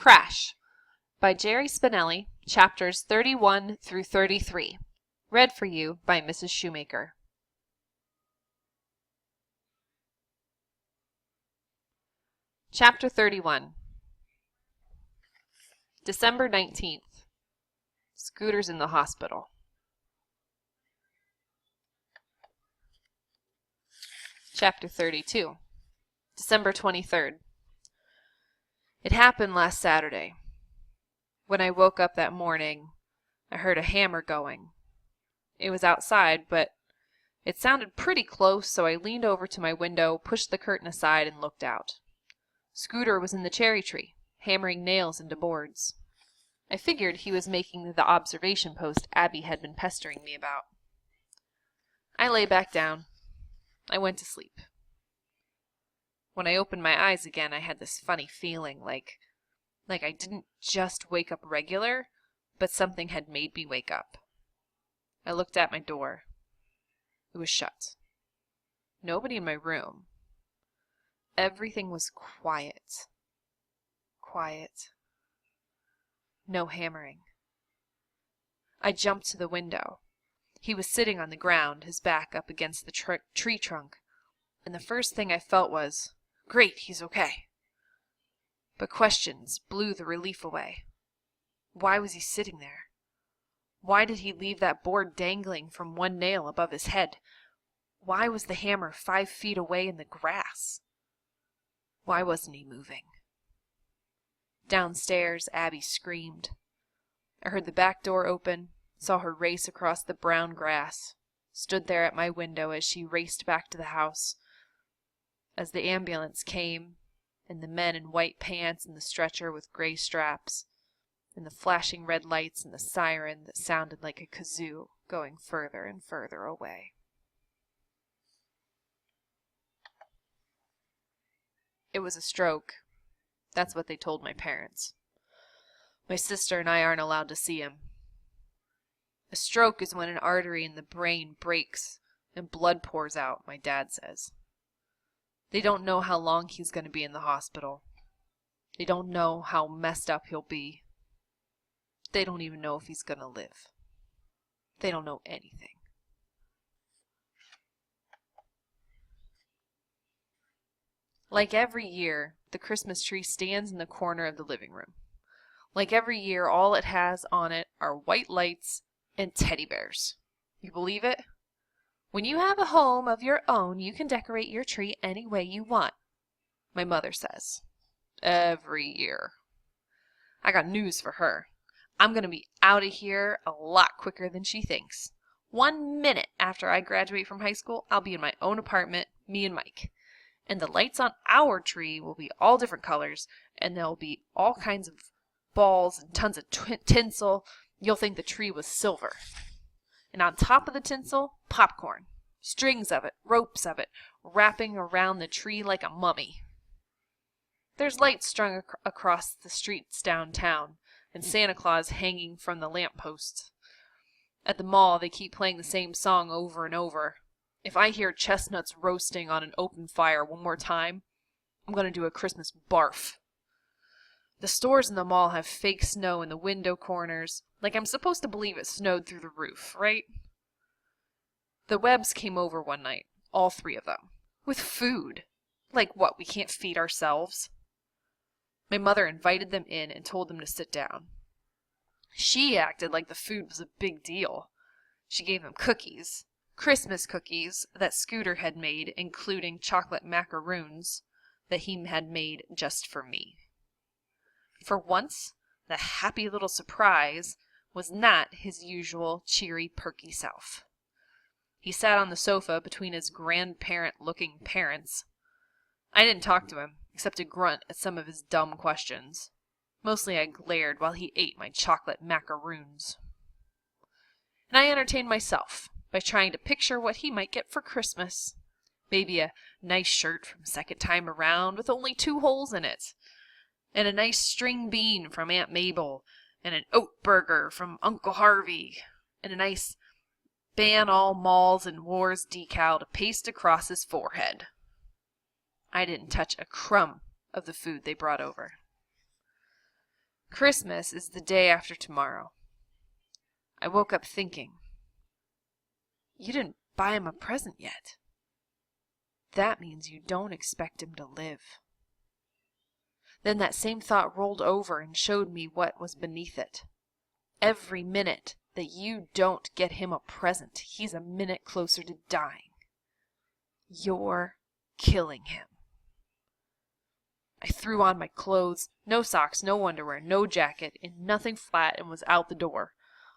Crash by Jerry Spinelli, chapters 31 through 33. Read for you by Mrs. Shoemaker. Chapter 31. December 19th. Scooter's in the hospital. Chapter 32. December 23rd. It happened last Saturday. When I woke up that morning, I heard a hammer going. It was outside, but it sounded pretty close, so I leaned over to my window, pushed the curtain aside, and looked out. Scooter was in the cherry tree, hammering nails into boards. I figured he was making the observation post Abby had been pestering me about. I lay back down. I went to sleep. When I opened my eyes again, I had this funny feeling like I didn't just wake up regular, but something had made me wake up. I looked at my door. It was shut. Nobody in my room. Everything was quiet. Quiet. No hammering. I jumped to the window. He was sitting on the ground, his back up against the tree trunk, and the first thing I felt was, "Great, he's okay." But questions blew the relief away. Why was he sitting there? Why did he leave that board dangling from one nail above his head? Why was the hammer 5 feet away in the grass? Why wasn't he moving? Downstairs, Abby screamed. I heard the back door open, saw her race across the brown grass, stood there at my window as she raced back to the house. As the ambulance came, and the men in white pants and the stretcher with gray straps, and the flashing red lights and the siren that sounded like a kazoo going further and further away. It was a stroke. That's what they told my parents. My sister and I aren't allowed to see him. A stroke is when an artery in the brain breaks and blood pours out, my dad says. They don't know how long he's going to be in the hospital. They don't know how messed up he'll be. They don't even know if he's going to live. They don't know anything. Like every year, the Christmas tree stands in the corner of the living room. Like every year, all it has on it are white lights and teddy bears. You believe it? When you have a home of your own, you can decorate your tree any way you want, my mother says. Every year. I got news for her. I'm going to be out of here a lot quicker than she thinks. 1 minute after I graduate from high school, I'll be in my own apartment, me and Mike. And the lights on our tree will be all different colors, and there'll be all kinds of balls and tons of tinsel. You'll think the tree was silver. And on top of the tinsel, popcorn. Strings of it, ropes of it, wrapping around the tree like a mummy. There's lights strung across the streets downtown, and Santa Claus hanging from the lampposts. At the mall, they keep playing the same song over and over. If I hear chestnuts roasting on an open fire one more time, I'm going to do a Christmas barf. The stores in the mall have fake snow in the window corners, like I'm supposed to believe it snowed through the roof, right? The Webbs came over one night, all 3 of them, with food. Like what, we can't feed ourselves? My mother invited them in and told them to sit down. She acted like the food was a big deal. She gave them cookies. Christmas cookies that Scooter had made, including chocolate macaroons that he had made just for me. For once, the happy little surprise was not his usual cheery, perky self. He sat on the sofa between his grandparent-looking parents. I didn't talk to him, except to grunt at some of his dumb questions. Mostly I glared while he ate my chocolate macaroons. And I entertained myself by trying to picture what he might get for Christmas. Maybe a nice shirt from Second Time Around with only 2 holes in it, and a nice string bean from Aunt Mabel, and an oat burger from Uncle Harvey, and a nice ban all malls and wars decal to paste across his forehead. I didn't touch a crumb of the food they brought over. Christmas is the day after tomorrow. I woke up thinking, you didn't buy him a present yet. That means you don't expect him to live. Then that same thought rolled over and showed me what was beneath it. Every minute that you don't get him a present, he's a minute closer to dying. You're killing him. I threw on my clothes, no socks, no underwear, no jacket, and nothing flat, and was out the door.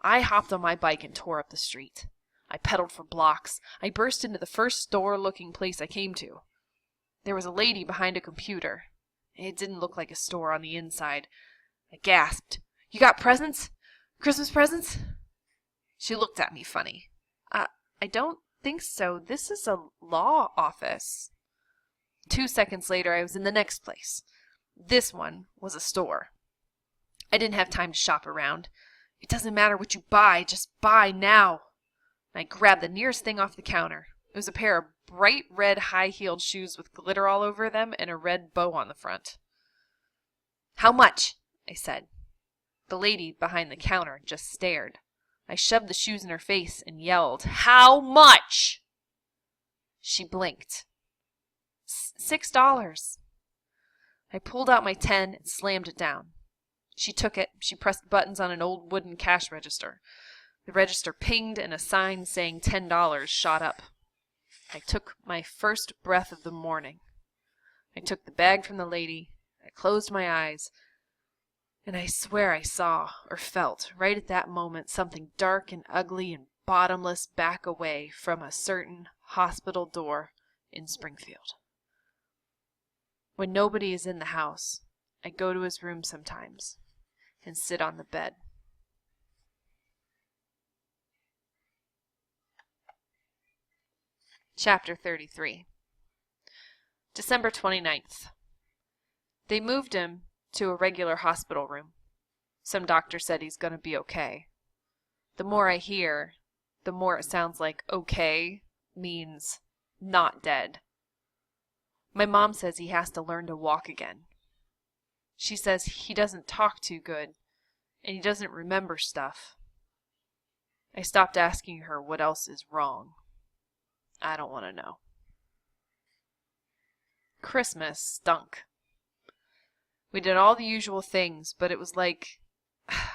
I hopped on my bike and tore up the street. I pedaled for blocks. I burst into the first store-looking place I came to. There was a lady behind a computer. It didn't look like a store on the inside. I gasped. You got presents? Christmas presents? She looked at me funny. I don't think so. This is a law office. 2 seconds later, I was in the next place. This one was a store. I didn't have time to shop around. It doesn't matter what you buy, just buy now. I grabbed the nearest thing off the counter. It was a pair of bright red high-heeled shoes with glitter all over them and a red bow on the front. How much? I said. The lady behind the counter just stared. I shoved the shoes in her face and yelled, How much? She blinked. $6. I pulled out my 10 and slammed it down. She took it. She pressed buttons on an old wooden cash register. The register pinged and a sign saying $10 shot up. I took my first breath of the morning. I took the bag from the lady. I closed my eyes. And I swear I saw, or felt, right at that moment, something dark and ugly and bottomless back away from a certain hospital door in Springfield. When nobody is in the house, I go to his room sometimes and sit on the bed. Chapter 33. December 29th. They moved him to a regular hospital room. Some doctor said he's going to be okay. The more I hear, the more it sounds like okay means not dead. My mom says he has to learn to walk again. She says he doesn't talk too good, and he doesn't remember stuff. I stopped asking her what else is wrong. I don't want to know. Christmas stunk. We did all the usual things, but it was like,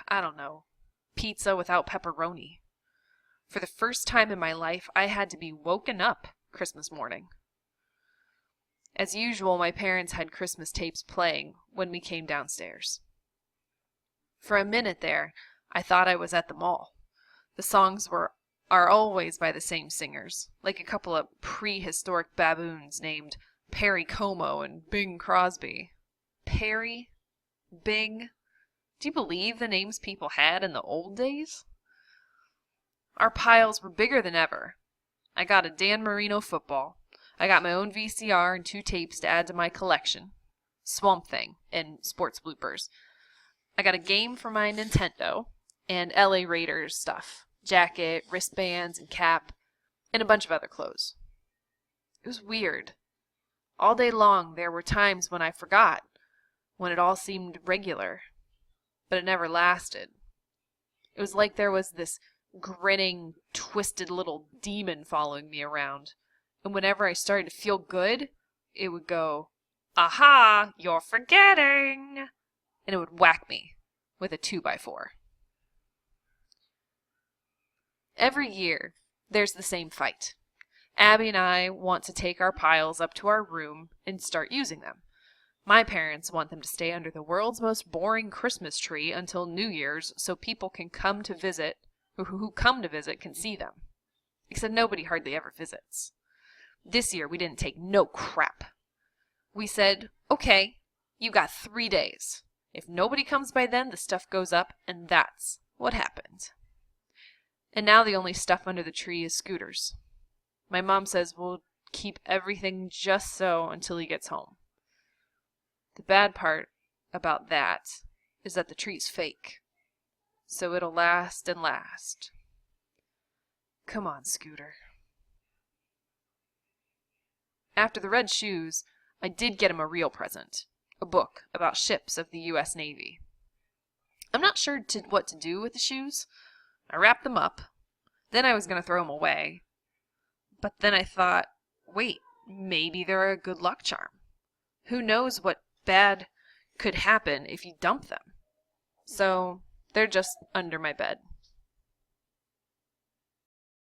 I don't know, pizza without pepperoni. For the first time in my life, I had to be woken up Christmas morning. As usual, my parents had Christmas tapes playing when we came downstairs. For a minute there, I thought I was at the mall. The songs are always by the same singers, like a couple of prehistoric baboons named Perry Como and Bing Crosby. Perry? Bing? Do you believe the names people had in the old days? Our piles were bigger than ever. I got a Dan Marino football. I got my own VCR and 2 tapes to add to my collection. Swamp Thing and Sports Bloopers. I got a game for my Nintendo and LA Raiders stuff. Jacket, wristbands, and cap, and a bunch of other clothes. It was weird. All day long there were times when I forgot, when it all seemed regular, but it never lasted. It was like there was this grinning, twisted little demon following me around, and whenever I started to feel good, it would go, Aha, you're forgetting, and it would whack me with a 2x4. Every year, there's the same fight. Abby and I want to take our piles up to our room and start using them. My parents want them to stay under the world's most boring Christmas tree until New Year's so people can come to visit, who come to visit can see them. Except nobody hardly ever visits. This year, we didn't take no crap. We said, okay, you got 3 days. If nobody comes by then, the stuff goes up, and that's what happened. And now the only stuff under the tree is Scooter's. My mom says we'll keep everything just so until he gets home. The bad part about that is that the tree's fake. So it'll last and last. Come on, Scooter. After the red shoes, I did get him a real present. A book about ships of the U.S. Navy. I'm not sure what to do with the shoes. I wrapped them up. Then I was going to throw them away. But then I thought, wait, maybe they're a good luck charm. Who knows what bad could happen if you dump them? So they're just under my bed.